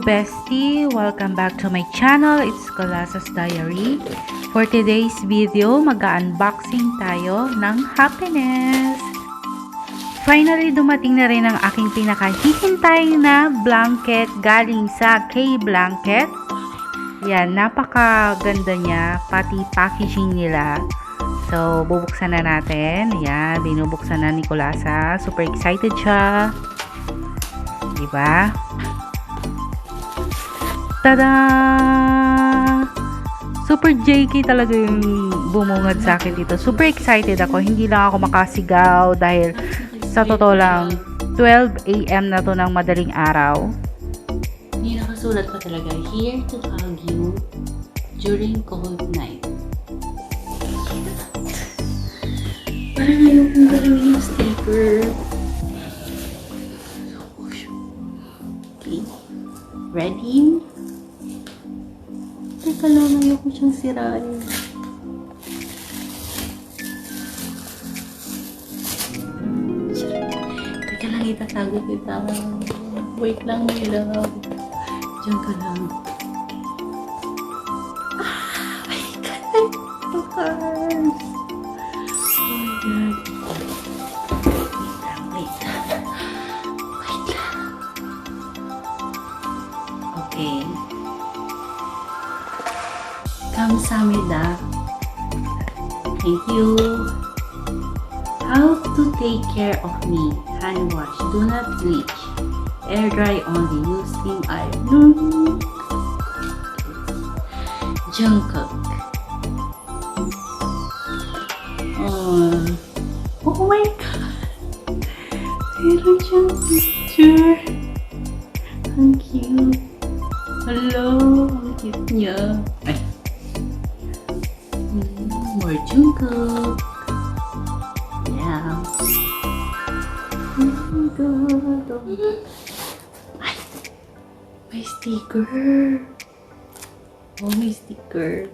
Bestie! Welcome back to my channel. It's Kblanketph's Diary. For today's video, mag-unboxing tayo ng happiness. Finally, dumating na rin ang aking pinakahihintay na blanket galing sa Kblanketph. Yan, napakaganda niya, pati packaging nila. So, bubuksan na natin. Yan, binubuksan na ni Kblanketph. Super excited siya. Diba? Tada! Super JK talaga yung bumungad sa akin dito. Super excited ako. Hindi lang ako makasigaw dahil sa totoo lang 12 AM na to ng madaling araw. Hindi nakasulat pa talaga. Here to hug you during cold night. Parang ayokong galawin yung sticker. Okay. Ready? Teka lang, ayoko siyang sirain. Teka lang, itatago kita. Wait lang, my love. Diyan ka lang. Ah! My God! Oh my God! Wait lang. Okay. Kamsahamnida. Thank you. How to take care of me. Hand wash. Do not bleach. Air dry only. Using iron. Jungkook. Oh my God. Meron siyang picture. Ang cute. Hello. Ang cute niya. Ay. More Jungkook. Yeah. Oh my God. Ay. May sticker. Oh, may sticker.